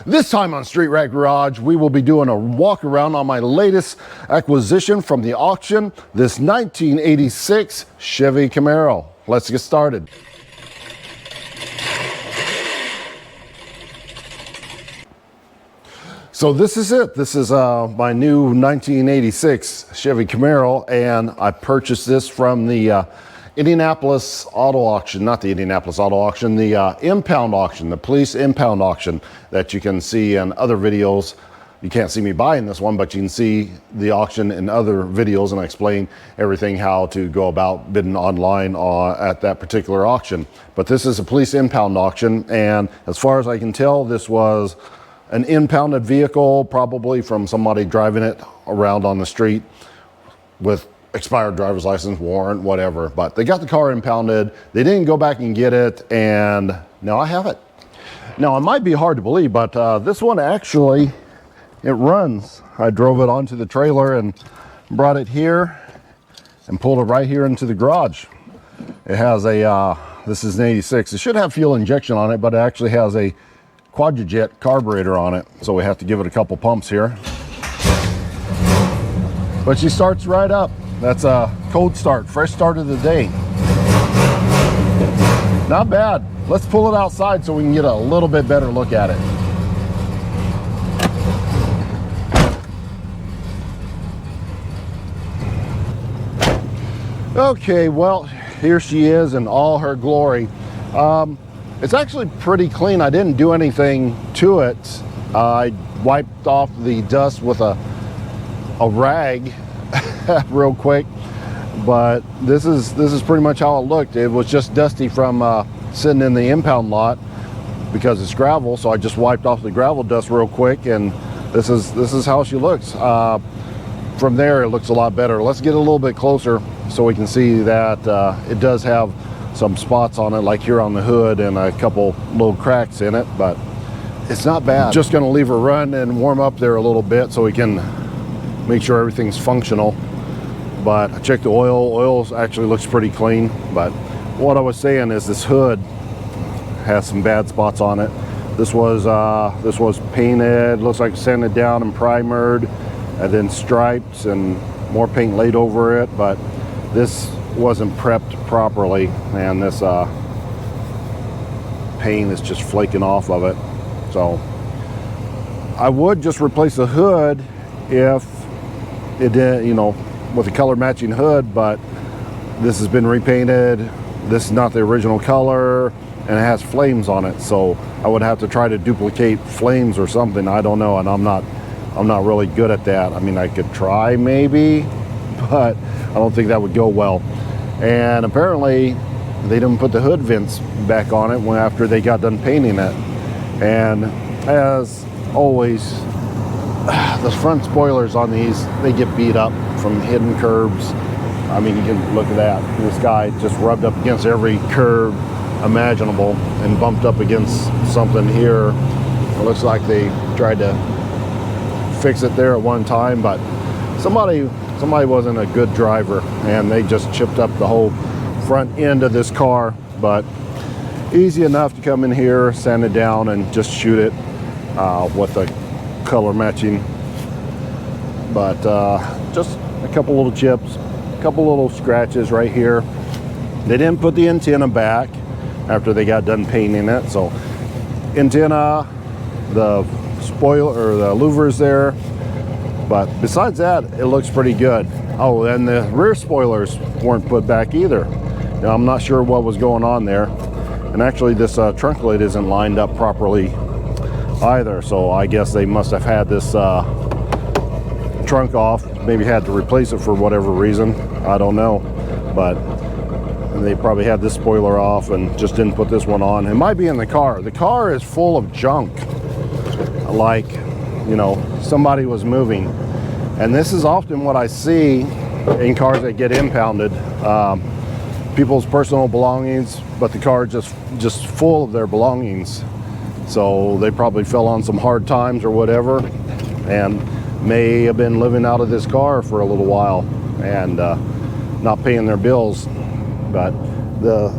This time on Street Rat Garage, we will be doing a walk around on my latest acquisition from the auction, this 1986 Chevy Camaro. Let's get started. So this is it. This is my new 1986 Chevy Camaro, and I purchased this from the Indianapolis auto auction, not the Indianapolis auto auction, the impound auction, the police impound auction that you can see in other videos. You can't see me buying this one, but you can see the auction in other videos, and I explain everything how to go about bidding online at that particular auction. But this is a police impound auction, and as far as I can tell, this was an impounded vehicle, probably from somebody driving it around on the street with expired driver's license, warrant, whatever. But they got the car impounded. They didn't go back and get it, and now I have it. Now, it might be hard to believe, but this one actually, it runs. I drove it onto the trailer and brought it here and pulled it right here into the garage. It has a, this is an 86. It should have fuel injection on it, but it actually has a quadrijet carburetor on it. So we have to give it a couple pumps here. But she starts right up. That's a cold start, fresh start of the day. Not bad. Let's pull it outside so we can get a little bit better look at it. Okay, well, here she is in all her glory. It's actually pretty clean. I didn't do anything to it. I wiped off the dust with a rag real quick, but this is pretty much how it looked. It was just dusty from sitting in the impound lot because it's gravel, so I just wiped off the gravel dust real quick, and this is how she looks. From there, it looks a lot better. Let's get a little bit closer so we can see that it does have some spots on it, like here on the hood, and a couple little cracks in it, but it's not bad. Just gonna leave her run and warm up there a little bit so we can make sure everything's functional. But I checked the oil. Oil actually looks pretty clean, but what I was saying is this hood has some bad spots on it. This was painted, looks like sanded down and primered, and then stripes and more paint laid over it, but this wasn't prepped properly, and this paint is just flaking off of it. So I would just replace the hood if it did, you know, with a color matching hood, but this has been repainted. This is not the original color, and it has flames on it, so I would have to try to duplicate flames or something. I don't know, and I'm not really good at that. I mean, I could try maybe, but I don't think that would go well. And apparently they didn't put the hood vents back on it after they got done painting it. And as always, the front spoilers on these, they get beat up from hidden curbs. I mean, you can look at that. This guy just rubbed up against every curb imaginable and bumped up against something here. It looks like they tried to fix it there at one time, but somebody wasn't a good driver, and they just chipped up the whole front end of this car. But easy enough to come in here, sand it down, and just shoot it with the color matching. But just a couple little chips, a couple little scratches right here. They didn't put the antenna back after they got done painting it, so antenna, the spoiler or the louvers there. But besides that, it looks pretty good. Oh, and the rear spoilers weren't put back either. Now, I'm not sure what was going on there. And actually, this trunk lid isn't lined up properly either. So I guess they must have had this trunk off. Maybe had to replace it for whatever reason. I don't know. But they probably had this spoiler off and just didn't put this one on. It might be in the car. The car is full of junk. Like, you know, somebody was moving. And this is often what I see in cars that get impounded. People's personal belongings, but the car just full of their belongings. So they probably fell on some hard times or whatever, and may have been living out of this car for a little while and not paying their bills. But the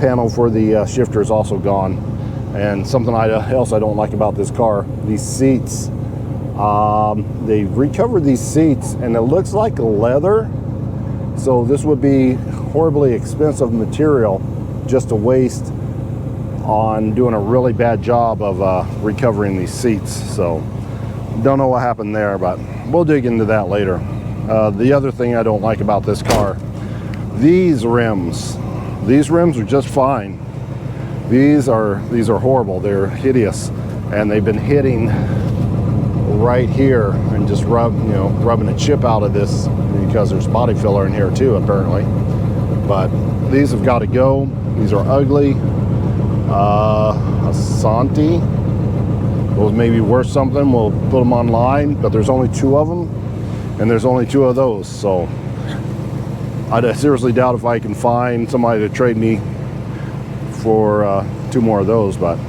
panel for the shifter is also gone. And something else I don't like about this car, these seats. They recovered these seats and it looks like leather. So this would be horribly expensive material just to waste on doing a really bad job of recovering these seats. So don't know what happened there, but we'll dig into that later. The other thing I don't like about this car, these rims are just fine. These are horrible. They're hideous, and they've been hitting right here and just rubbing a chip out of this because there's body filler in here too, apparently. But these have got to go. These are ugly. Asante, those may be worth something. We'll put them online, but there's only 2 of them, and there's only 2 of those. So I seriously doubt if I can find somebody to trade me for 2 more of those. But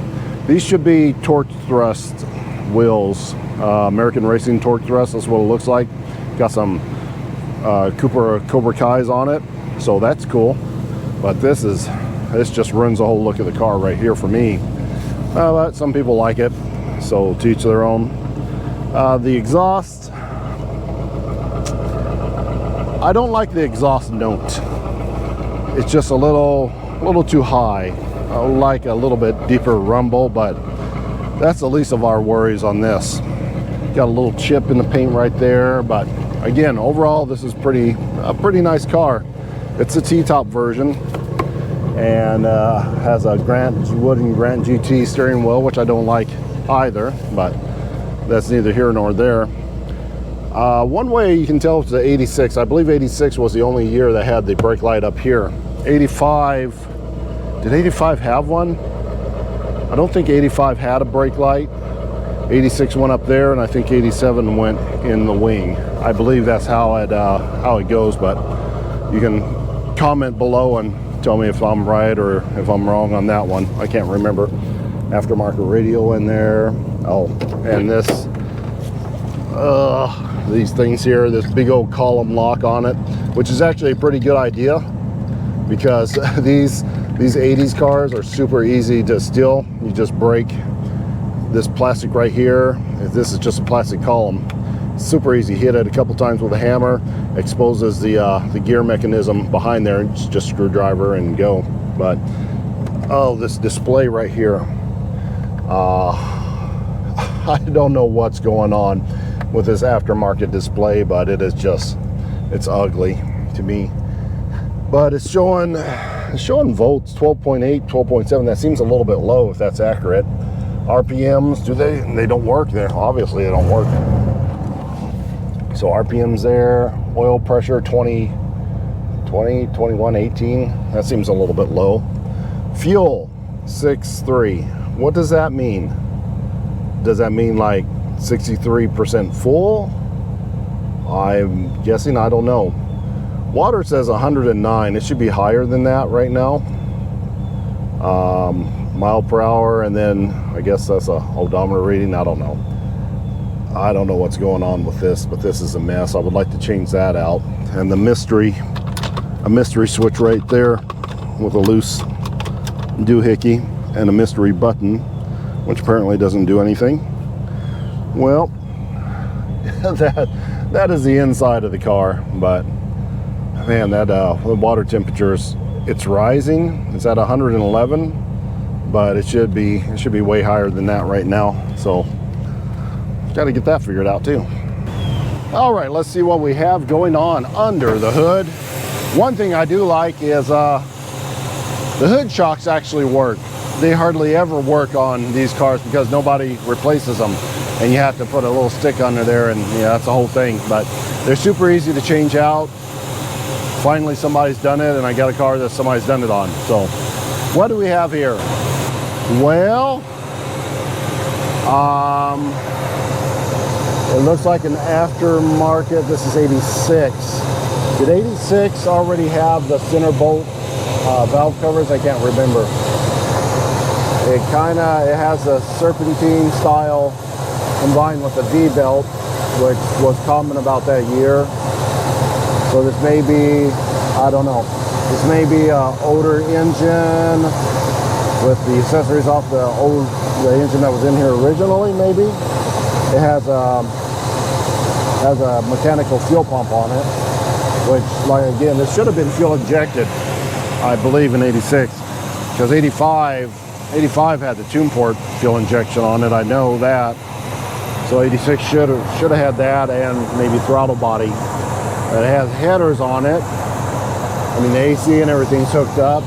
these should be torque thrust wheels, American Racing torque thrust. That's what it looks like. Got some Cobra Kai's on it, so that's cool. But this just ruins the whole look of the car right here for me. But some people like it, so to each their own. The exhaust, I don't like the exhaust note. It's just a little too high. I like a little bit deeper rumble, but that's the least of our worries on this. Got a little chip in the paint right there, but again, overall, this is a pretty nice car. It's a T-top version, and has a wooden Grand GT steering wheel, which I don't like either, but that's neither here nor there. One way you can tell it's the 86. I believe 86 was the only year that had the brake light up here. 85, did 85 have one? I don't think 85 had a brake light. 86 went up there, and I think 87 went in the wing. I believe that's how it goes, but you can comment below and tell me if I'm right or if I'm wrong on that one. I can't remember. Aftermarket radio in there. Oh, and these things here, this big old column lock on it, which is actually a pretty good idea because these 80s cars are super easy to steal. You just break this plastic right here. This is just a plastic column. Super easy. Hit it a couple times with a hammer, exposes the gear mechanism behind there, and just screwdriver and go. But oh, this display right here, I don't know what's going on with this aftermarket display, but it's ugly to me. But it's showing volts, 12.8, 12.7. That seems a little bit low if that's accurate. RPMs, they don't work there. Obviously they don't work. So RPMs there, oil pressure 20, 21, 18. That seems a little bit low. Fuel 6.3. What does that mean? Does that mean like 63% full? I'm guessing, I don't know. Water says 109. It should be higher than that right now. Mile per hour, and then I guess that's a odometer reading. I don't know. I don't know what's going on with this, but this is a mess. I would like to change that out. And a mystery switch right there with a loose doohickey and a mystery button, which apparently doesn't do anything. Well, that is the inside of the car, but man, that the water temperatures, it's rising. It's at 111, but it should be way higher than that right now. So got to get that figured out too. All right, let's see what we have going on under the hood. One thing I do like is the hood shocks actually work. They hardly ever work on these cars because nobody replaces them, and you have to put a little stick under there, and yeah, that's the whole thing. But they're super easy to change out. Finally somebody's done it, and I got a car that somebody's done it on. So what do we have here? Well, it looks like an aftermarket. This is 86. Did 86 already have the center bolt valve covers? I can't remember. It has a serpentine style combined with a V-belt, which was common about that year. So this may be, I don't know, this may be an older engine. with the accessories off the engine that was in here originally. Maybe it has a mechanical fuel pump on it, which, like, again, this should have been fuel injected, I believe, in 86, because 85 had the tune port fuel injection on it. I know that. So 86 should have had that, and maybe throttle body. It has headers on it. I mean, the AC and everything's hooked up.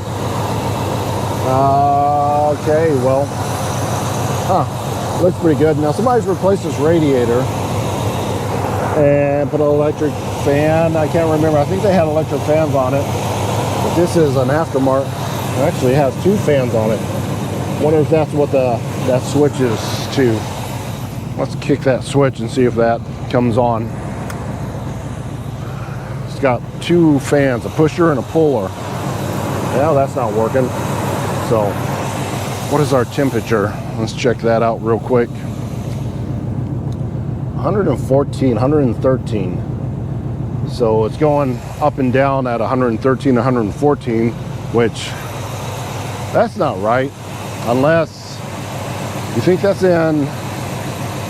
Okay, well, looks pretty good. Now somebody's replaced this radiator and put an electric fan. I can't remember. I think they had electric fans on it, but this is an aftermarket. It actually has 2 fans on it. Wonder if that's what that switch is to. Let's kick that switch and see if that comes on. It's got 2 fans, a pusher and a puller. Yeah, that's not working. So, what is our temperature? Let's check that out real quick. 114, 113. So it's going up and down at 113, 114, which that's not right. Unless you think that's in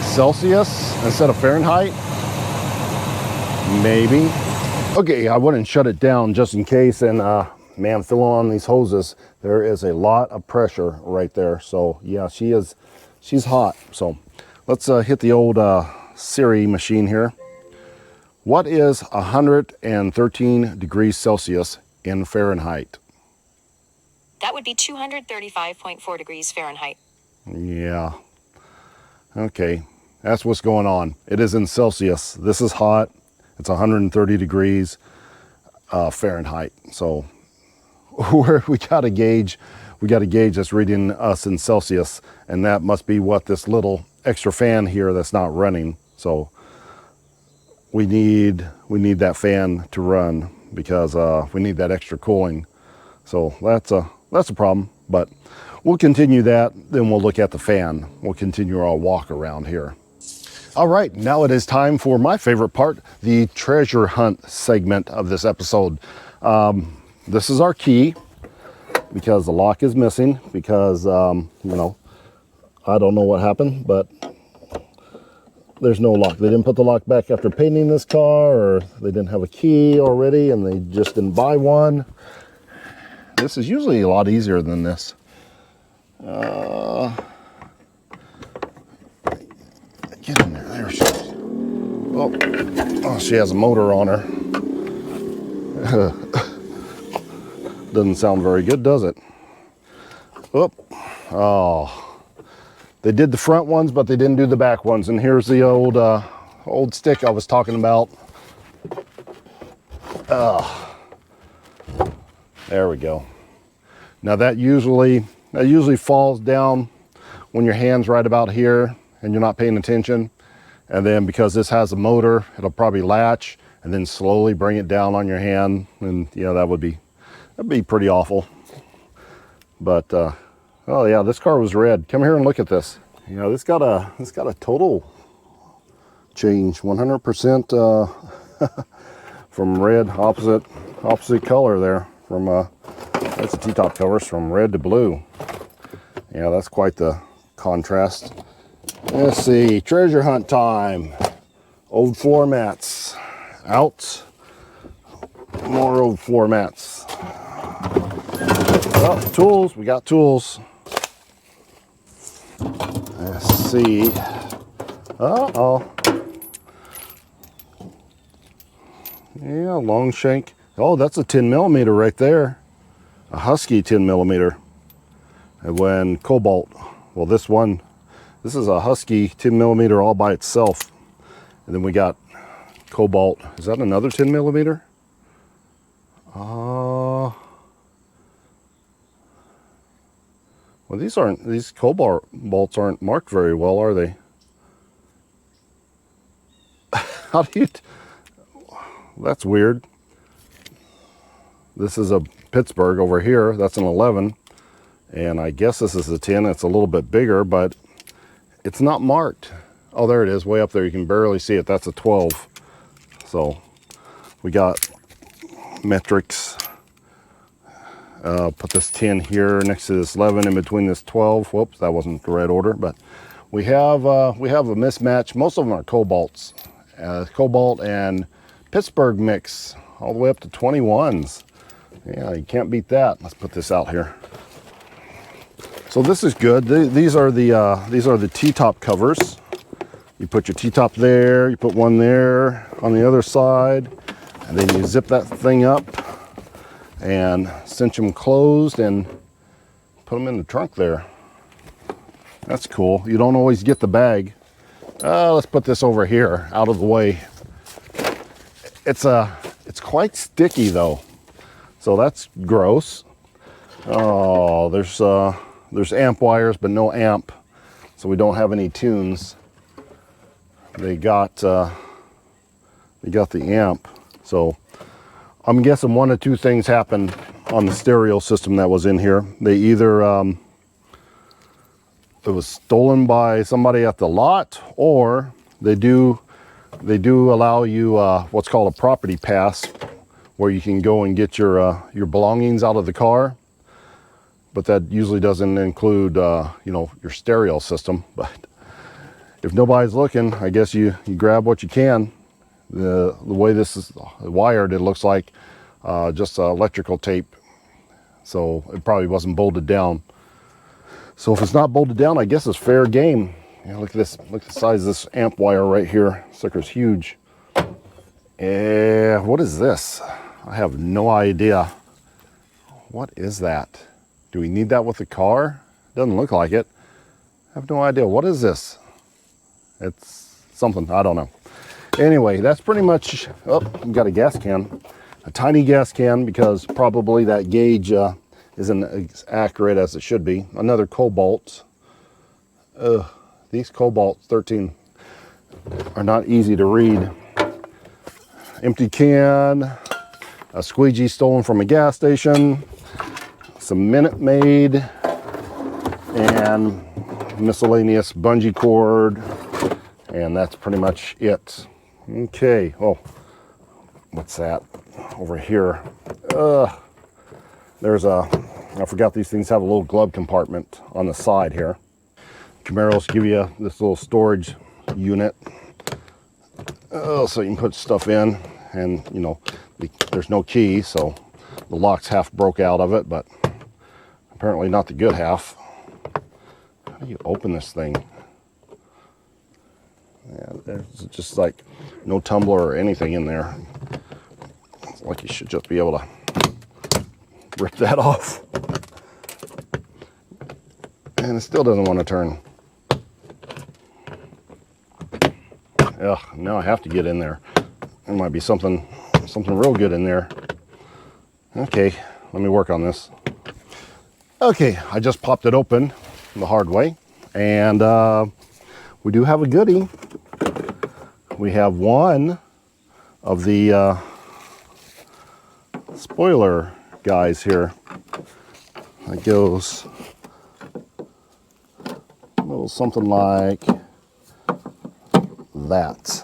Celsius instead of Fahrenheit? Maybe. Okay, I wouldn't shut it down just in case, and man, filling on these hoses, there is a lot of pressure right there. So yeah, she's hot. So let's hit the old Siri machine here. What is 113 degrees Celsius in Fahrenheit? That would be 235.4 degrees Fahrenheit. Yeah. Okay. That's what's going on. It is in Celsius. This is hot. It's 130 degrees Fahrenheit. So we got a gauge that's reading us in Celsius, and that must be what this little extra fan here that's not running. So we need that fan to run because we need that extra cooling. So that's a problem, but we'll continue that. Then we'll look at the fan. We'll continue our walk around here. All right, now it is time for my favorite part, the treasure hunt segment of this episode. This is our key because the lock is missing because, you know, I don't know what happened, but there's no lock. They didn't put the lock back after painting this car, or they didn't have a key already and they just didn't buy one. This is usually a lot easier than this. Get in there. There she is. Oh, she has a motor on her. Doesn't sound very good, does it? Oh. They did the front ones, but they didn't do the back ones. And here's the old stick I was talking about. There we go. Now that usually falls down when your hand's right about here and you're not paying attention. And then because this has a motor, it'll probably latch and then slowly bring it down on your hand. And yeah, that'd be pretty awful. But oh yeah, this car was red. Come here and look at this. You know, this got a total change, 100% from red, opposite color there. From that's the T-top covers from red to blue. Yeah, that's quite the contrast. Let's see, treasure hunt time. Old floor mats out. More old floor mats. Oh, tools, we got tools. Let's see. Uh-oh. Yeah, long shank. Oh, that's a 10 millimeter right there. A Husky 10 millimeter. And when Cobalt, well, this is a Husky 10 millimeter all by itself. And then we got Cobalt. Is that another 10 millimeter? Well, these Cobalt bolts aren't marked very well, are they? How do you, that's weird. This is a Pittsburgh over here. That's an 11. And I guess this is a 10. It's a little bit bigger, but it's not marked. Oh, there it is, way up there. You can barely see it. That's a 12. So we got metrics. Put this 10 here next to this 11 in between this 12. Whoops, that wasn't the right order, but we have a mismatch. Most of them are cobalts, cobalt and Pittsburgh mix, all the way up to 21s. Yeah, you can't beat that. Let's put this out here. So this is good. These are the T-top covers. You put your T-top there, you put one there on the other side, and then you zip that thing up and cinch them closed and put them in the trunk there. That's cool. You don't always get the bag. Let's put this over here, out of the way. It's quite sticky though, so that's gross. Oh, there's amp wires, but no amp, so we don't have any tunes. They got the amp, so I'm guessing one of two things happened on the stereo system that was in here. They either it was stolen by somebody at the lot, or they do allow you what's called a property pass, where you can go and get your belongings out of the car. But that usually doesn't include your stereo system. But if nobody's looking, I guess you grab what you can. The way this is wired, it looks like just electrical tape, so it probably wasn't bolted down. So if it's not bolted down, I guess it's fair game. Look at this. Look at the size of this amp wire right here. Sucker's huge. What is this? I have no idea. What is that? Do we need that with the car? Doesn't look like it. I have no idea. What is this? It's something, I don't know. Anyway, that's pretty much, we got a gas can. A tiny gas can, because probably that gauge isn't as accurate as it should be. Another cobalt. These cobalt 13 are not easy to read. Empty can, a squeegee stolen from a gas station, some Minute Maid, and miscellaneous bungee cord, and that's pretty much it. Okay, oh, what's that over here? There's I forgot these things have a little glove compartment on the side here. Camaros give you this little storage unit, so you can put stuff in, and there's no key, so the lock's half broke out of it, but apparently not the good half. How do you open this thing? Yeah, there's just like no tumbler or anything in there. It's like you should just be able to rip that off. And it still doesn't want to turn. Ugh, now I have to get in there. There might be something real good in there. Okay, let me work on this. Okay, I just popped it open the hard way, and we do have a goodie. We have one of the spoiler guys here that goes a little something like that,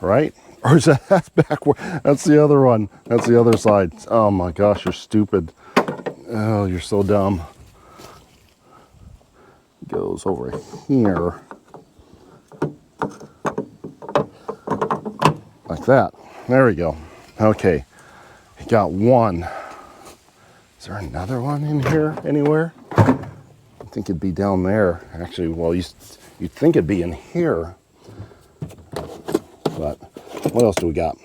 right? Or is that's backward? That's the other one. That's the other side. Oh my gosh, you're stupid. Oh, you're so dumb. Goes over here. Like that. There we go. Okay. Got one. Is there another one in here anywhere? I think it'd be down there. Actually, well, you'd think it'd be in here. But what else do we got?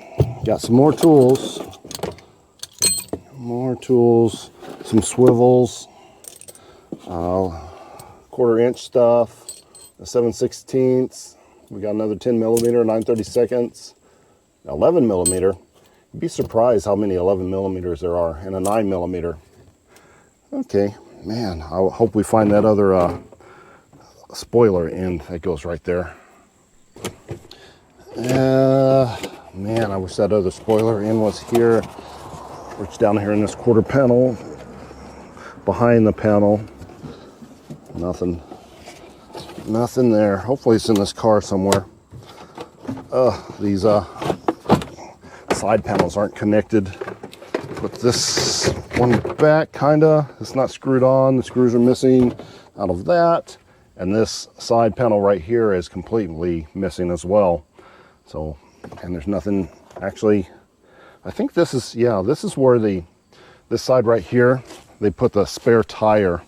Got some more tools. More tools. Some swivels. 1/4 inch stuff. A 7/16. We got another 10 millimeter, 9/32. 11 millimeter. You'd be surprised how many 11 millimeters there are, and a 9 millimeter. Okay, man, I hope we find that other spoiler end that goes right there. Man, I wish that other spoiler end was here. It's down here in this quarter panel, behind the panel. Nothing there. Hopefully it's in this car somewhere. These side panels aren't connected with this one in the back, kinda. It's not screwed on. The screws are missing out of that. And this side panel right here is completely missing as well. So, and there's nothing, actually, I think this is, yeah, this is where this side right here, they put the spare tire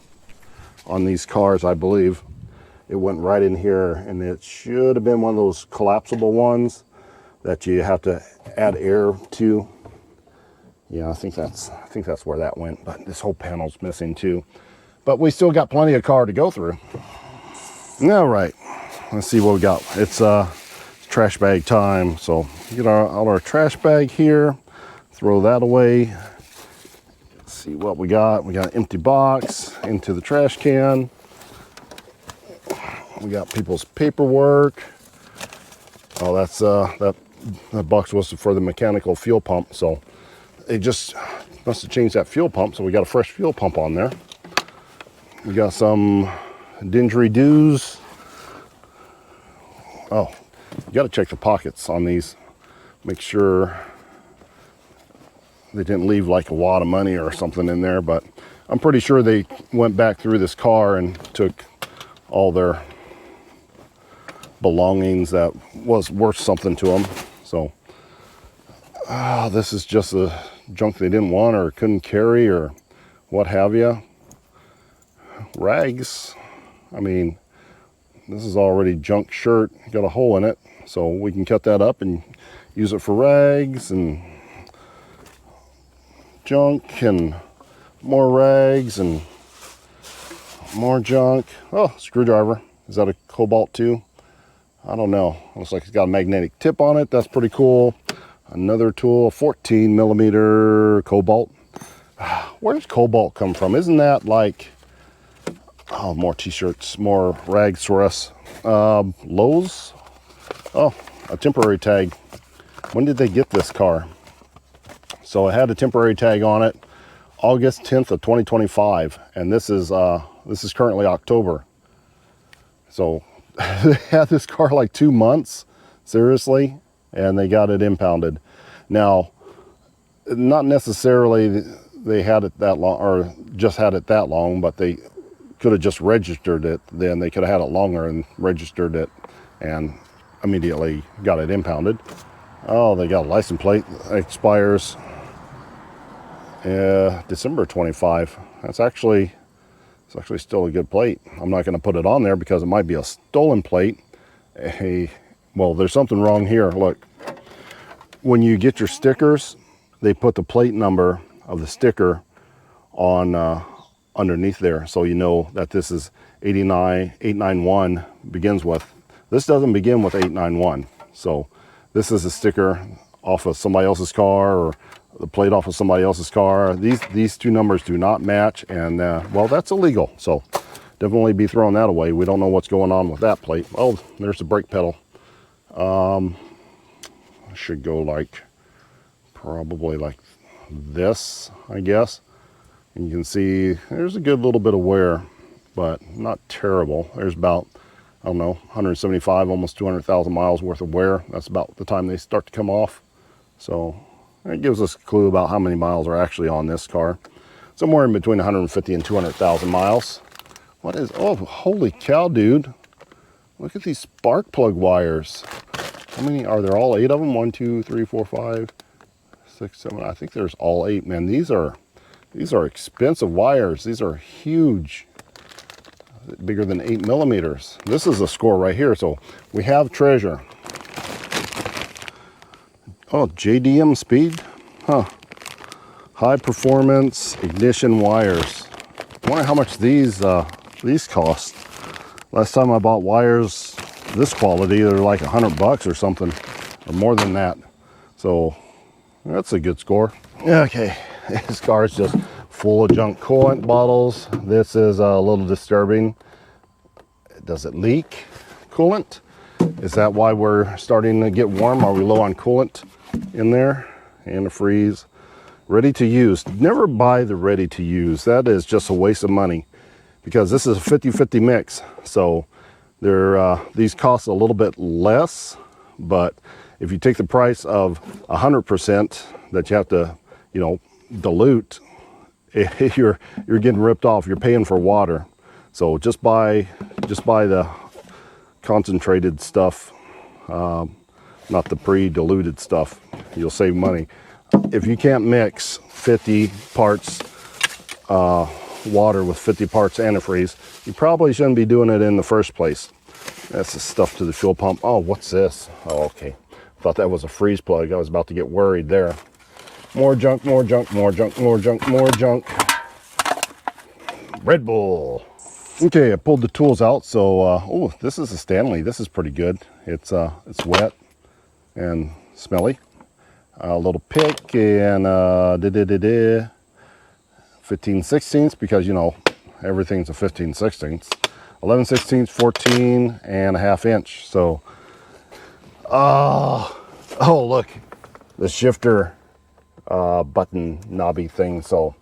on these cars, I believe. It went right in here, and it should have been one of those collapsible ones that you have to add air to. Yeah, I think that's where that went, but this whole panel's missing too. But we still got plenty of car to go through. All right, let's see what we got. It's trash bag time. So get out our trash bag here, throw that away. Let's see what we got. We got an empty box into the trash can. We got people's paperwork. Oh, that's that box was for the mechanical fuel pump. So they just must have changed that fuel pump. So we got a fresh fuel pump on there. We got some didgeridoos. Oh, you got to check the pockets on these. Make sure they didn't leave like a wad of money or something in there. But I'm pretty sure they went back through this car and took all their belongings that was worth something to them. So this is just the junk they didn't want or couldn't carry or what have you. Rags, I mean, this is already junk shirt, got a hole in it, so we can cut that up and use it for rags and junk and more rags and more junk. Oh, screwdriver. Is that a Cobalt too? I don't know. Looks like it's got a magnetic tip on it. That's pretty cool. Another tool, 14 millimeter Cobalt. Where does Cobalt come from? Isn't that like, oh, more t-shirts, more rags for us. Lowe's. Oh, a temporary tag. When did they get this car? So it had a temporary tag on it, August 10th of 2025, and this is currently October. So they had this car like 2 months, seriously, and they got it impounded. Now, not necessarily they had it that long, or just had it that long, but they could have just registered it. Then they could have had it longer and registered it and immediately got it impounded. Oh, they got a license plate that expires December 25. It's actually still a good plate. I'm not going to put it on there because it might be a stolen plate. Well, there's something wrong here. Look, when you get your stickers, they put the plate number of the sticker on underneath there, so you know that this is 891 begins with. This doesn't begin with 891. So this is a sticker off of somebody else's car, or the plate off of somebody else's car. These two numbers do not match, and well, that's illegal. So definitely be throwing that away. We don't know what's going on with that plate. Oh, there's the brake pedal. I should go like probably like this, I guess. And you can see there's a good little bit of wear, but not terrible. There's about, I don't know, 175, almost 200,000 miles worth of wear. That's about the time they start to come off. So it gives us a clue about how many miles are actually on this car. Somewhere in between 150 and 200,000 miles. What is, oh, holy cow, dude. Look at these spark plug wires. How many are there? All 8 of them? 1, 2, 3, 4, 5, 6, 7. I think there's all 8, man. These are expensive wires. These are huge, bigger than 8 millimeters. This is a score right here. So we have treasure. Oh, JDM speed, huh? High performance ignition wires. I wonder how much these cost. Last time I bought wires this quality, they're like $100 or something, or more than that. So that's a good score. Okay, this car is just full of junk coolant bottles. This is a little disturbing. Does it leak coolant? Is that why we're starting to get warm? Are we low on coolant in there? Antifreeze. Ready to use. Never buy the ready to use. That is just a waste of money, because this is a 50-50 mix. So these cost a little bit less, but if you take the price of 100% that you have to, dilute, you're getting ripped off. You're paying for water. So just buy the concentrated stuff, not the pre-diluted stuff. You'll save money. If you can't mix 50 parts water with 50 parts antifreeze, you probably shouldn't be doing it in the first place. That's the stuff to the fuel pump. Oh, what's this? Oh, okay. Thought that was a freeze plug. I was about to get worried there. More junk, more junk, more junk, more junk, more junk. Red Bull. Okay, I pulled the tools out. So, oh, this is a Stanley. This is pretty good. It's wet and smelly. A little pick and 15/16 because, you know, everything's a 15/16. 11/16, 14 and a half inch. So, oh look, the shifter button knobby thing. So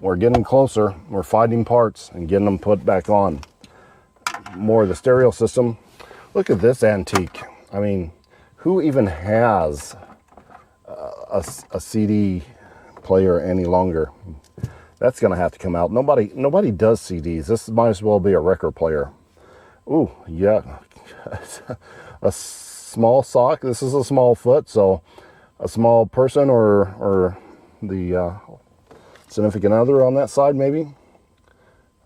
we're getting closer. We're finding parts and getting them put back on. More of the stereo system. Look at this antique. I mean, who even has a CD player any longer? That's gonna have to come out. Nobody does CDs. This might as well be a record player. Ooh, yeah. A small sock. This is a small foot, so a small person or the significant other on that side, maybe.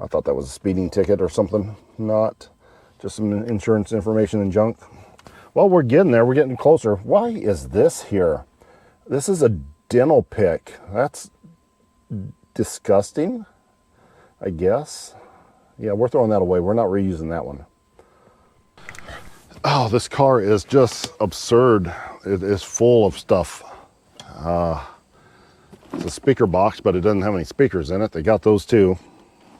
I thought that was a speeding ticket or something. Not. Just some insurance information and junk. Well, we're getting there. We're getting closer. Why is this here? This is a dental pick. That's disgusting, I guess. Yeah, we're throwing that away. We're not reusing that one. Oh, this car is just absurd. It is full of stuff. It's a speaker box, but it doesn't have any speakers in it. They got those too.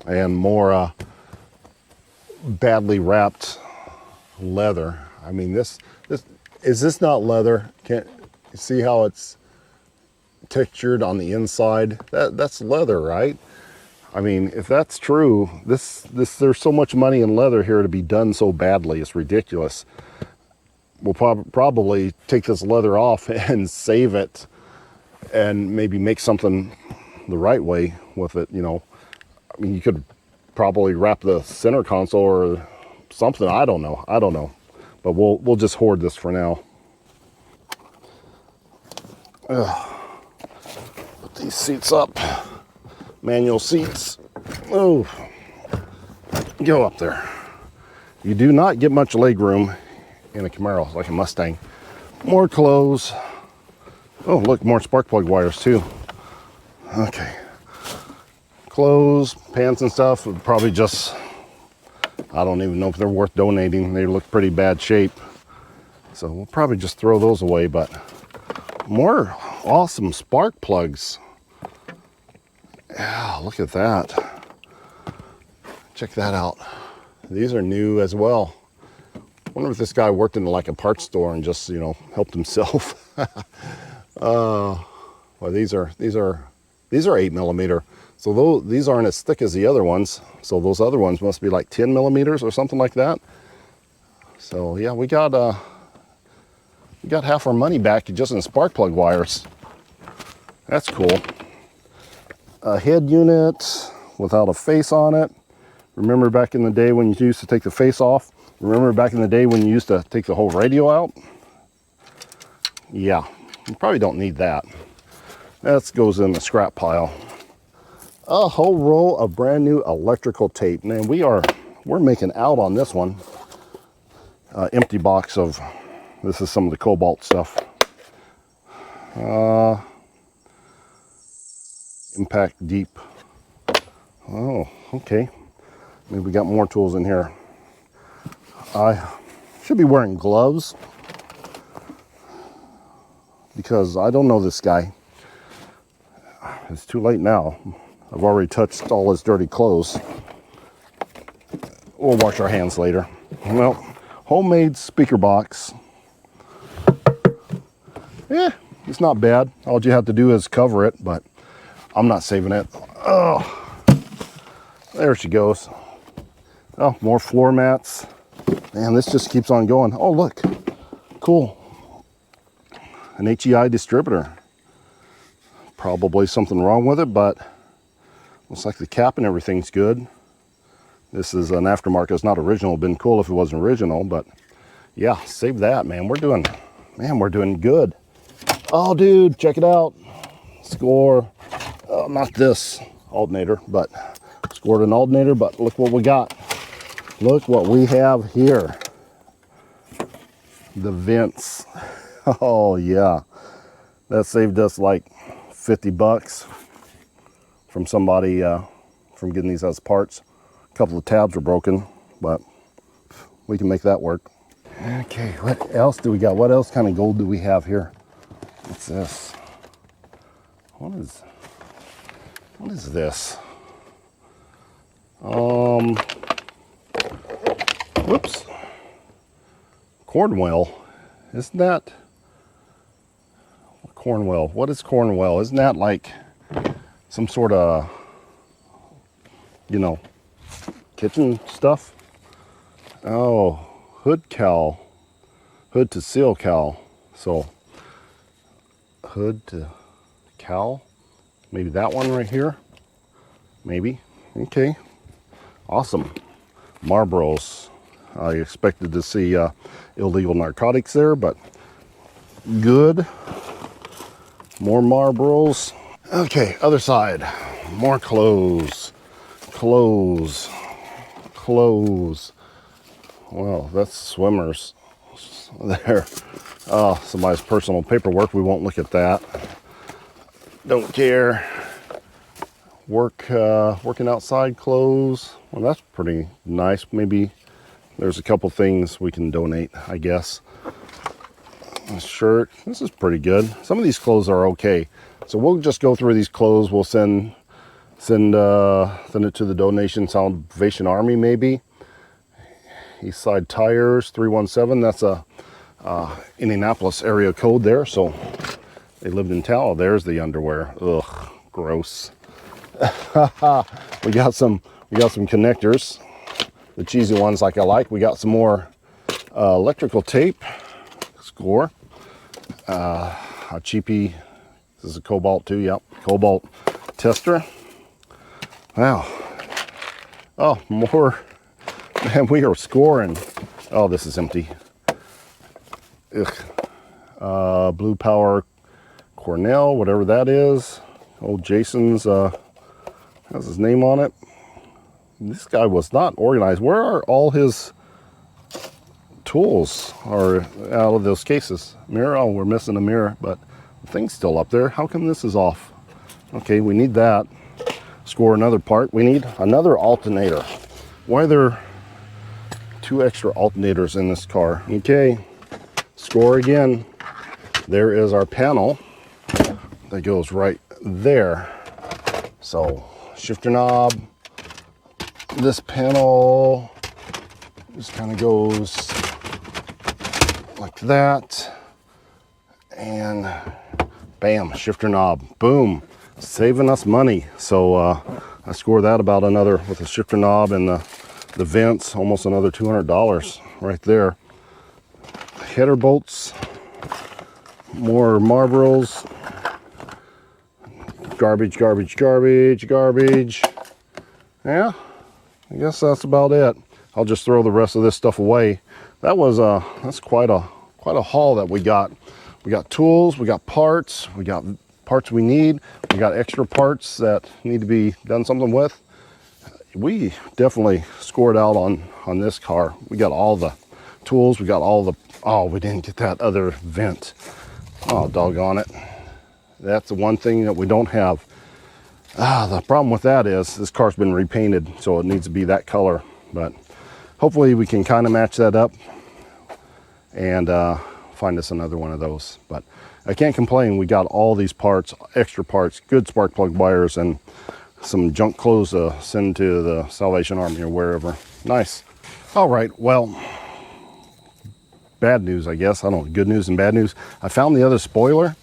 And more badly wrapped leather. I mean, this is this not leather? Can't you see how it's textured on the inside? That's leather, right? I mean, if that's true, there's so much money in leather here to be done so badly. It's ridiculous. We'll probably take this leather off and save it and maybe make something the right way with it, you know. I mean, you could probably wrap the center console or something. I don't know. But we'll just hoard this for now. Put these seats up. Manual seats. Oh, go up there. You do not get much leg room in a Camaro like a Mustang. More clothes. Oh, look, more spark plug wires too. Okay. Clothes, pants and stuff would probably just, I don't even know if they're worth donating. They look pretty bad shape. So we'll probably just throw those away, but more awesome spark plugs. Yeah, look at that. Check that out. These are new as well. I wonder if this guy worked in like a parts store and just, you know, helped himself. Well, these are 8mm. So these aren't as thick as the other ones. So those other ones must be like 10mm or something like that. So yeah, we got half our money back just in spark plug wires. That's cool. A head unit without a face on it. Remember back in the day when you used to take the face off? Remember back in the day when you used to take the whole radio out? Yeah, you probably don't need that. That goes in the scrap pile. A whole roll of brand new electrical tape. Man, we're making out on this one. Empty box of, this is some of the cobalt stuff. Impact deep. Oh, okay. Maybe we got more tools in here. I should be wearing gloves because I don't know this guy. It's too late now. I've already touched all his dirty clothes. We'll wash our hands later. Well, homemade speaker box. Yeah, it's not bad. All you have to do is cover it, but I'm not saving it. Oh, there she goes. Oh, more floor mats. Man, this just keeps on going. Oh, look, cool. An HEI distributor. Probably something wrong with it, but Looks like the cap and everything's good. This is an aftermarket. It's not original. It'd been cool if it wasn't original, but yeah, save that, man. We're doing good. Oh, dude, check it out. Score, not this alternator, but scored an alternator, but look what we got. Look what we have here. The vents. Oh yeah, that saved us like 50 bucks from somebody from getting these as parts. A couple of tabs were broken, but we can make that work. Okay, what else do we got? What else kind of gold do we have here? What's this? What is this? Whoops. Cornwell. Isn't that Cornwell? What is Cornwell? Isn't that like some sort of, you know, kitchen stuff? Oh, hood cowl. Hood to seal cowl. So hood to cowl. Maybe that one right here. Maybe. Okay. Awesome. Marlboros. I expected to see illegal narcotics there, but good. More Marlboros. Okay, other side. More clothes. Clothes. Well, that's swimmers there. Somebody's personal paperwork. We won't look at that. Don't care. Working outside clothes. Well, that's pretty nice. Maybe there's a couple things we can donate, I guess. A shirt. This is pretty good. Some of these clothes are okay. So we'll just go through these clothes. We'll send it to the Donation Salvation Army, maybe. Eastside Tires 317. That's a Indianapolis area code there. So they lived in town. Oh, there's the underwear. Ugh, gross. we got some connectors, the cheesy ones like I like. We got some more electrical tape. Score. A cheapie. This is a Cobalt too. Yep, Cobalt tester. Wow. Oh, more. Man, we are scoring. Oh, this is empty. Ugh. Blue Power Cornell, whatever that is. Old Jason's has his name on it. This guy was not organized. Where are all his tools are out of those cases? Mirror, oh, we're missing a mirror, but the thing's still up there. How come this is off? Okay, we need that. Score another part. We need another alternator. Why are there 2 extra alternators in this car? Okay, score again. There is our panel that goes right there. So shifter knob, this panel just kind of goes like that, and bam, shifter knob, boom, saving us money. So I scored that about another, with the shifter knob and the vents, almost another $200 right there. Header bolts, more Marlboros. Garbage. Yeah, I guess that's about it. I'll just throw the rest of this stuff away. That was that's quite a haul that we got. We got tools, we got parts, we got parts we need, we got extra parts that need to be done something with. We definitely scored out on this car. We got all the tools, we got all the, oh, we didn't get that other vent. Oh, doggone it. That's the one thing that we don't have. The problem with that is this car's been repainted, so it needs to be that color. But hopefully we can kind of match that up and find us another one of those. But I can't complain. We got all these parts, extra parts, good spark plug wires, and some junk clothes to send to the Salvation Army or wherever. Nice. All right, well, bad news, I guess. I don't know, good news and bad news. I found the other spoiler,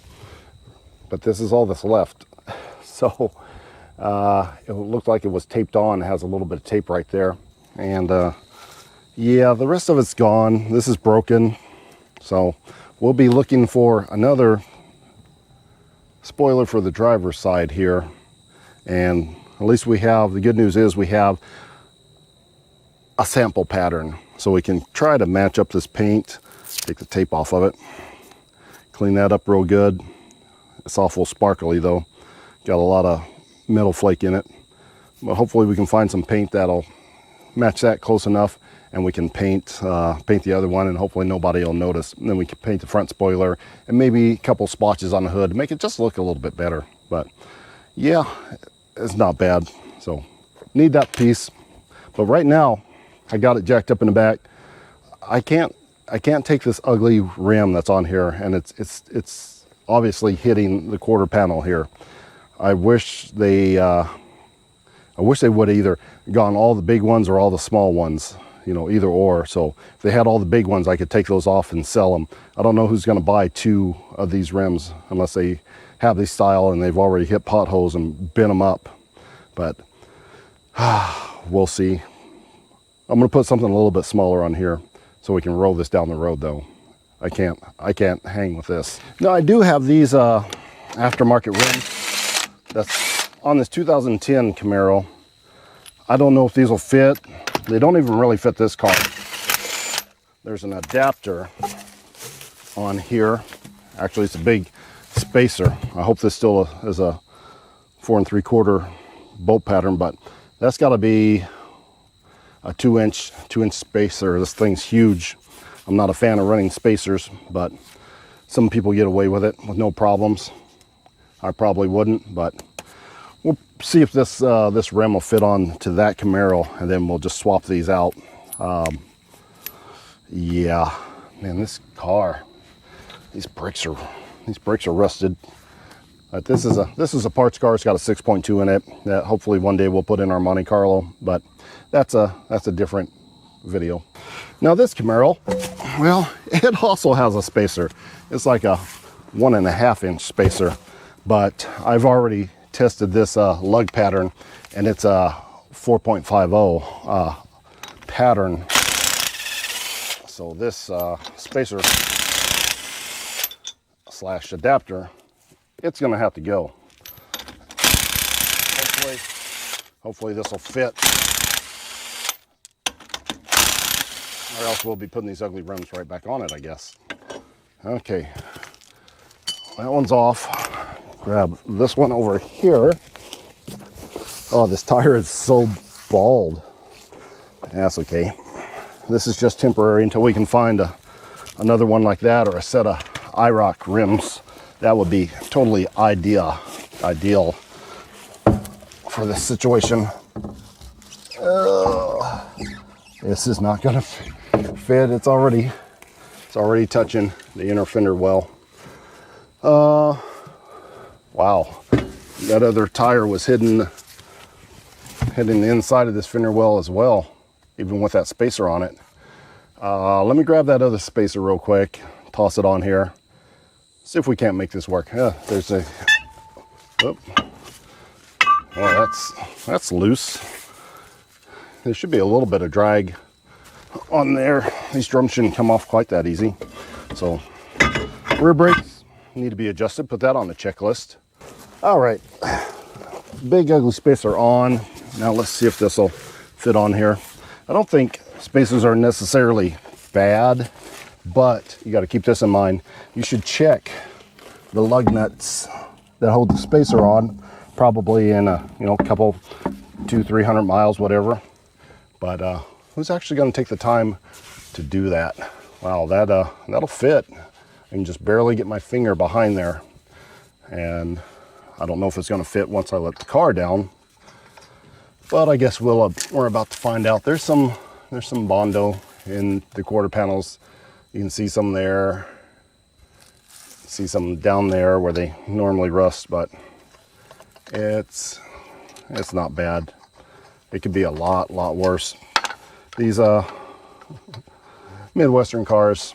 but this is all that's left. So it looked like it was taped on. It has a little bit of tape right there. And yeah, the rest of it's gone. This is broken. So we'll be looking for another spoiler for the driver's side here. And at least we have, the good news is we have a sample pattern. So we can try to match up this paint, take the tape off of it, clean that up real good. It's awful sparkly though. Got a lot of metal flake in it. But hopefully we can find some paint that'll match that close enough, and we can paint the other one, and hopefully nobody will notice. And then we can paint the front spoiler and maybe a couple splotches on the hood to make it just look a little bit better. But yeah, it's not bad. So need that piece. But right now I got it jacked up in the back. I can't take this ugly rim that's on here, and it's obviously hitting the quarter panel here. I wish they would have either gone all the big ones or all the small ones, you know, either or. So if they had all the big ones, I could take those off and sell them. I don't know who's going to buy 2 of these rims unless they have this style and they've already hit potholes and bent them up. But we'll see. I'm going to put something a little bit smaller on here so we can roll this down the road though. I can't hang with this. Now I do have these aftermarket rims that's on this 2010 Camaro. I don't know if these will fit. They don't even really fit this car. There's an adapter on here. Actually, it's a big spacer. I hope this still is a 4 3/4 bolt pattern, but that's got to be a 2-inch spacer. This thing's huge. I'm not a fan of running spacers, but some people get away with it with no problems. I probably wouldn't, but we'll see if this this rim will fit on to that Camaro, and then we'll just swap these out. Yeah, man, this car, these brakes are rusted. But this is a parts car. It's got a 6.2 in it that hopefully one day we'll put in our Monte Carlo, but that's a different video. Now this Camaro, well, it also has a spacer. It's like a 1.5-inch spacer, but I've already tested this lug pattern, and it's a 4.50 pattern. So this spacer slash adapter, it's gonna have to go. Hopefully this will fit, or else we'll be putting these ugly rims right back on it, I guess. Okay, that one's off. Grab this one over here. Oh, this tire is so bald. That's okay. This is just temporary until we can find another one like that, or a set of IROC rims. That would be totally ideal for this situation. This is not gonna fit. It's already touching the inner fender well. Wow, that other tire was hidden the inside of this fender well as well, even with that spacer on it. Let me grab that other spacer real quick, toss it on here, see if we can't make this work. Yeah, there's a, oh, well, that's loose. There should be a little bit of drag on there. These drums shouldn't come off quite that easy. So rear brakes need to be adjusted. Put that on the checklist. All right, big ugly spacer on. Now let's see if this will fit on here. I don't think spacers are necessarily bad, but you got to keep this in mind. You should check the lug nuts that hold the spacer on, probably in a couple 200-300 miles, whatever. But who's actually going to take the time to do that? Wow, that'll fit. I can just barely get my finger behind there, and I don't know if it's going to fit once I let the car down, but I guess we're about to find out. There's some Bondo in the quarter panels. You can see some there, see some down there where they normally rust, but it's not bad. It could be a lot worse. These Midwestern cars,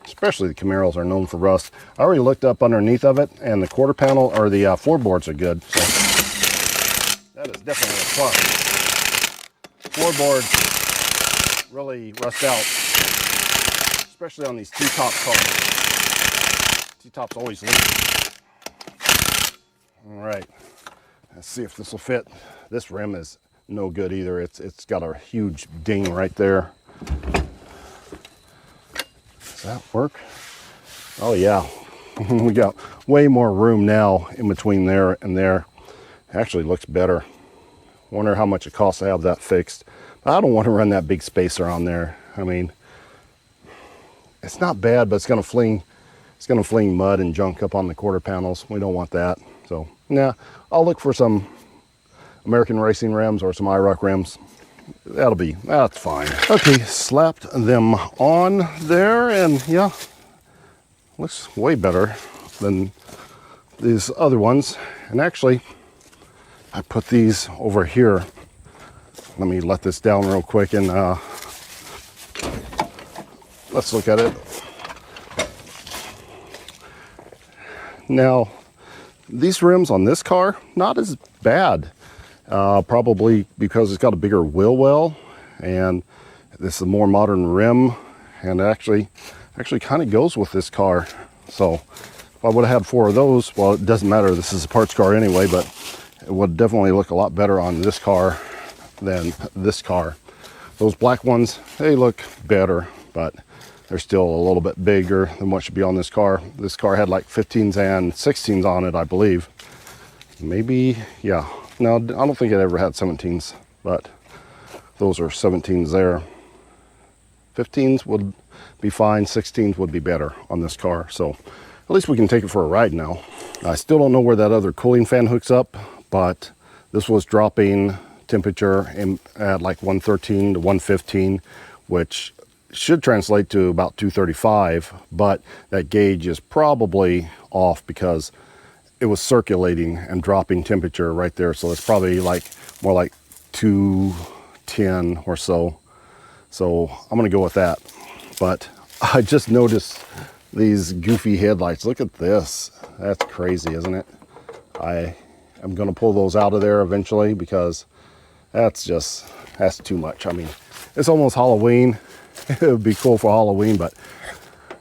especially the Camaros, are known for rust. I already looked up underneath of it, and the quarter panel or the floorboards are good. So that is definitely a plus. Floorboards really rust out, especially on these T-top cars. T-tops always leak. All right, Let's see if this will fit. This rim is no good either. It's got a huge ding right there. Does that work? Oh yeah. We got way more room now in between there and there. Actually looks better. Wonder how much it costs to have that fixed. I don't want to run that big spacer on there. I mean, it's not bad, but it's going to fling mud and junk up on the quarter panels. We don't want that. So, yeah, I'll look for some American racing rims or some IROC rims. That's fine. Okay, slapped them on there, and yeah, looks way better than these other ones. And actually, I put these over here. Let me let this down real quick and let's look at it. Now, these rims on this car, not as bad. Probably because it's got a bigger wheel well, and this is a more modern rim, and actually kind of goes with this car. So if I would have had 4 of those, well, it doesn't matter. This is a parts car anyway, but it would definitely look a lot better on this car than this car. Those black ones, they look better, but they're still a little bit bigger than what should be on this car. This car had like 15s and 16s on it, I believe. Maybe, yeah. No, I don't think it ever had 17s, but those are 17s there. 15s would be fine, 16s would be better on this car. So at least we can take it for a ride now. I still don't know where that other cooling fan hooks up, but this was dropping temperature at like 113 to 115, which should translate to about 235, but that gauge is probably off because it was circulating and dropping temperature right there. So it's probably like more like 210 or so. So I'm gonna go with that. But I just noticed these goofy headlights. Look at this. That's crazy, isn't it? I am gonna pull those out of there eventually because that's too much. I mean, it's almost Halloween. It would be cool for Halloween, but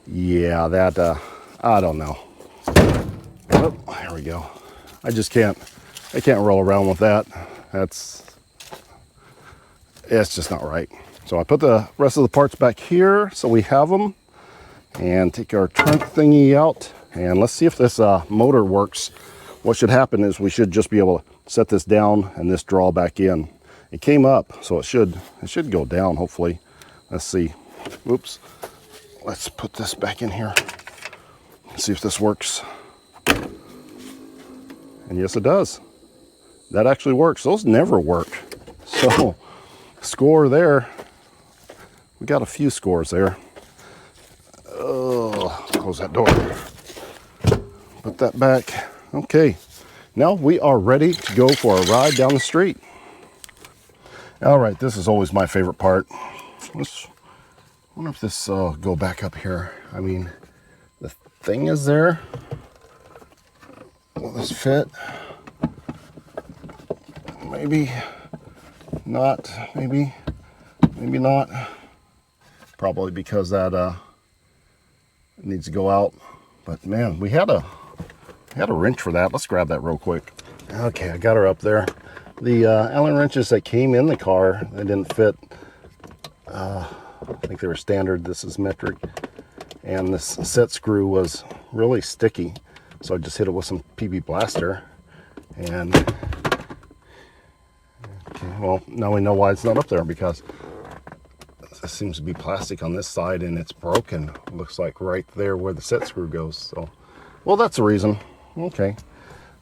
yeah, that, I don't know. Oh, there we go. I can't roll around with that. It's just not right. So I put the rest of the parts back here so we have them, and take our trunk thingy out, and let's see if this motor works. What should happen is we should just be able to set this down and this draw back in. It came up, so it should go down, hopefully. Let's see. Oops. Let's put this back in here. See if this works. And yes, it does. That actually works. Those never work. So, score there. We got a few scores there. Oh, close that door. Put that back. Okay. Now we are ready to go for a ride down the street. All right, this is always my favorite part. I wonder if this go back up here. I mean, the thing is there. Will this fit? Maybe not. Maybe not. Probably because that needs to go out. But man, we had a wrench for that. Let's grab that real quick. Okay, I got her up there. The Allen wrenches that came in the car, they didn't fit. I think they were standard. This is metric. And this set screw was really sticky. So I just hit it with some PB Blaster. And, okay, well, now we know why it's not up there, because it seems to be plastic on this side and it's broken. It looks like right there where the set screw goes. So, well, that's the reason. Okay,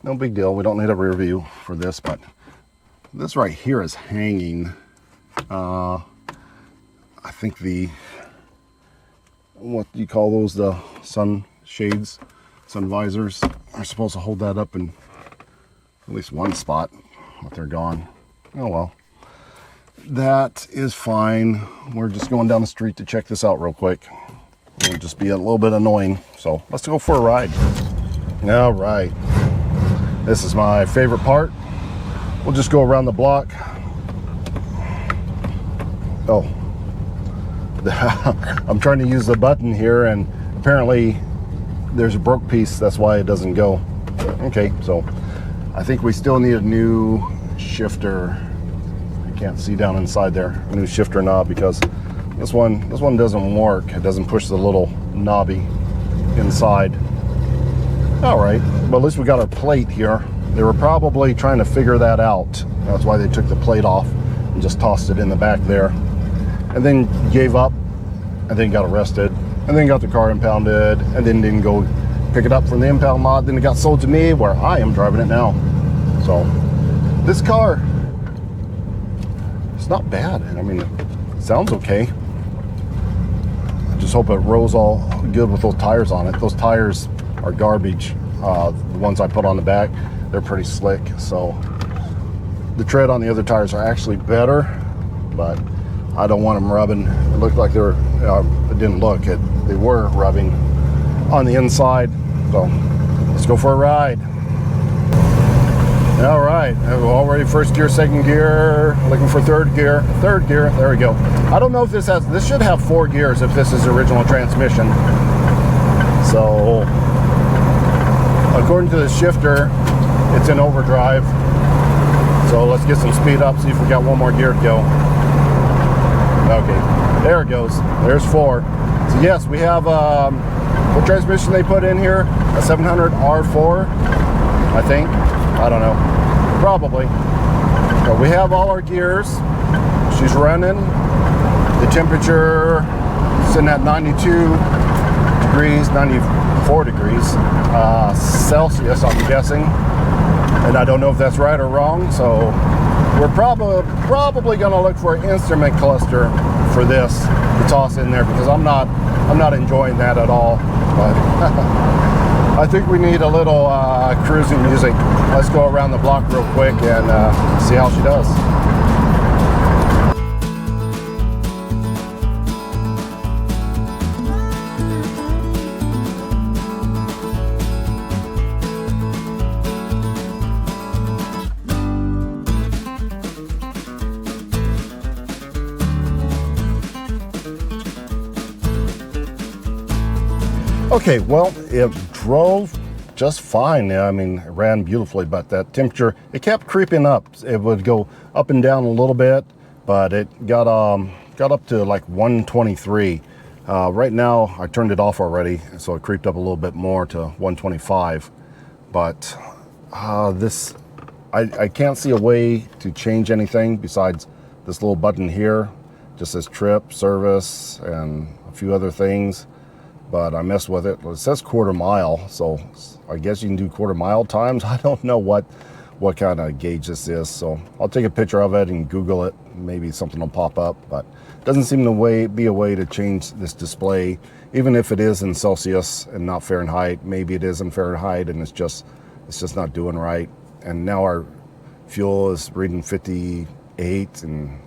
no big deal. We don't need a rear view for this, but this right here is hanging. I think what do you call those? The sun shades, sun visors are supposed to hold that up in at least one spot, but they're gone. Oh well. That is fine. We're just going down the street to check this out real quick. It'll just be a little bit annoying. So let's go for a ride. All right. This is my favorite part. We'll just go around the block. Oh. I'm trying to use the button here, and apparently there's a broke piece. That's why it doesn't go. Okay, so I think we still need a new shifter. I can't see down inside there. A new shifter knob, because this one doesn't work. It doesn't push the little knobby inside. All right, but at least we got our plate here. They were probably trying to figure that out. That's why they took the plate off and just tossed it in the back there, and then gave up, and then got arrested, and then got the car impounded, and then didn't go pick it up from the impound lot. Then it got sold to me, where I am driving it now. So this car, it's not bad. I mean, it sounds okay. I just hope it rolls all good with those tires on it. Those tires are garbage. The ones I put on the back, they're pretty slick. So the tread on the other tires are actually better, but I don't want them rubbing. It looked like they were, it didn't look, they were rubbing on the inside. So let's go for a ride. All right, already first gear, second gear, looking for third gear, there we go. I don't know if this should have 4 gears if this is original transmission. So according to the shifter, it's in overdrive. So let's get some speed up, see if we got 1 more gear to go. Okay, there it goes, there's 4. So yes, we have, what transmission they put in here? A 700 R4, I think. I don't know, probably. But we have all our gears. She's running. The temperature sitting at 92 degrees, 94 degrees Celsius, I'm guessing. And I don't know if that's right or wrong. So we're probably going to look for an instrument cluster for this to toss in there, because I'm not enjoying that at all. But I think we need a little cruising music. Let's go around the block real quick and see how she does. Okay, well, it drove just fine. I mean, it ran beautifully, but that temperature, it kept creeping up. It would go up and down a little bit, but it got up to like 123. Right now, I turned it off already, so it creeped up a little bit more to 125. But I can't see a way to change anything besides this little button here. Just says trip, service, and a few other things. But I messed with it. It says quarter mile, so I guess you can do quarter mile times. I don't know what kind of gauge this is, so I'll take a picture of it and Google it. Maybe something will pop up, but it doesn't seem to be a way to change this display, even if it is in Celsius and not Fahrenheit. Maybe it is in Fahrenheit and it's just not doing right. And now our fuel is reading 58, and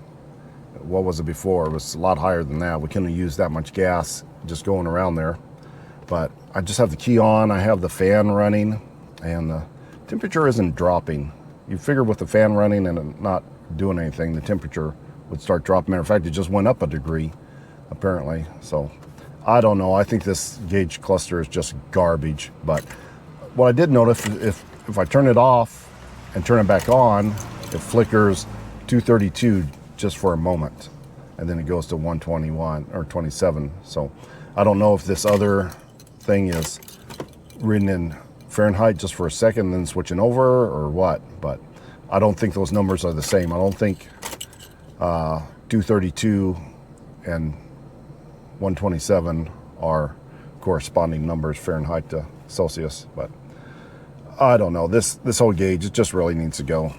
what was it before? It was a lot higher than that. We couldn't use that much gas just going around there. But I just have the key on, I have the fan running, and the temperature isn't dropping. You figure with the fan running and not doing anything, the temperature would start dropping. Matter of fact, it just went up a degree, apparently. So I don't know. I think this gauge cluster is just garbage. But what I did notice, if I turn it off and turn it back on, it flickers 232 just for a moment, and then it goes to 121 or 27. So I don't know if this other thing is written in Fahrenheit just for a second, then switching over, or what. But I don't think those numbers are the same. I don't think 232 and 127 are corresponding numbers, Fahrenheit to Celsius. But I don't know. This whole gauge, it just really needs to go.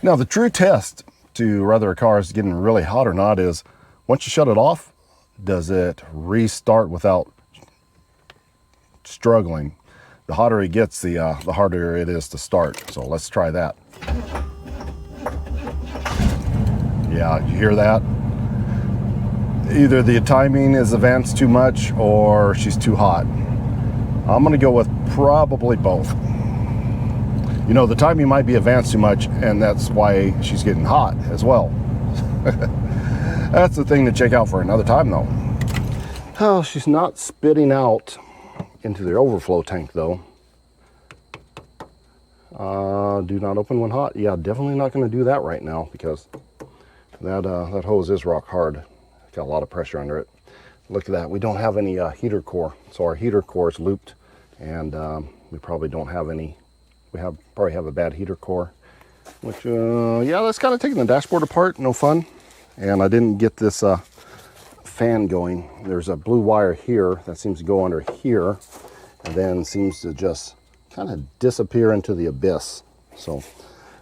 Now, the true test to whether a car is getting really hot or not is, once you shut it off, does it restart without struggling? The hotter it gets, the harder it is to start. So let's try that. Yeah, you hear that? Either the timing is advanced too much or she's too hot. I'm gonna go with probably both. You know, the timing might be advanced too much, and that's why she's getting hot as well. That's the thing to check out for another time, though. Oh, she's not spitting out into the overflow tank, though. Do not open when hot. Yeah, definitely not going to do that right now because that hose is rock hard. It's got a lot of pressure under it. Look at that. We don't have any heater core, so our heater core is looped, and we probably don't have any. We probably have a bad heater core, which yeah, that's kind of taking the dashboard apart. No fun. And I didn't get this fan going. There's a blue wire here that seems to go under here, and then seems to just kind of disappear into the abyss. So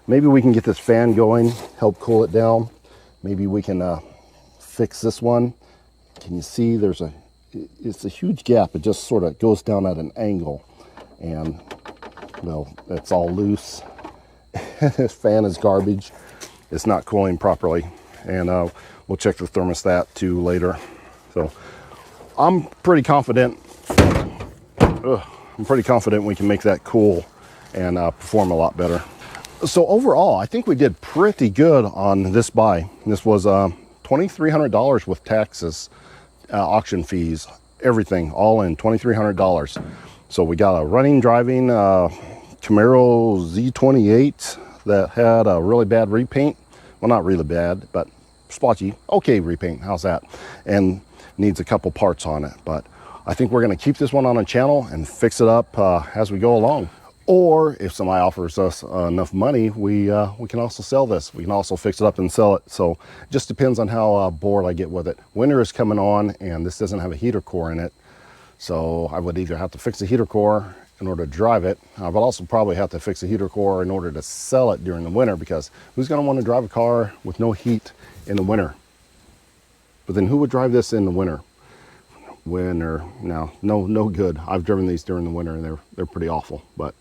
maybe we can get this fan going, help cool it down. Maybe we can fix this one. Can you see it's a huge gap. It just sort of goes down at an angle, and well, it's all loose. This fan is garbage. It's not cooling properly, and we'll check the thermostat too later. So I'm pretty confident. I'm pretty confident we can make that cool and perform a lot better. So overall, I think we did pretty good on this buy. This was $2,300 with taxes, auction fees, everything, all in $2,300. So we got a running, driving Camaro Z28 that had a really bad repaint. Well, not really bad, but splotchy, okay repaint. How's that? And needs a couple parts on it, but I think we're going to keep this one on the channel and fix it up as we go along. Or if somebody offers us enough money, we can also sell this. We can also fix it up and sell it. So it just depends on how bored I get with it. Winter is coming on, and this doesn't have a heater core in it. So I would either have to fix the heater core in order to drive it. I would also probably have to fix the heater core in order to sell it during the winter, because who's going to want to drive a car with no heat in the winter? But then who would drive this in the winter? No good. I've driven these during the winter, and they're pretty awful. But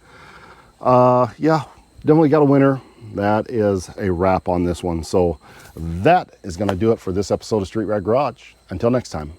yeah, definitely got a winner. That is a wrap on this one. So that is going to do it for this episode of Street Rag Garage. Until next time.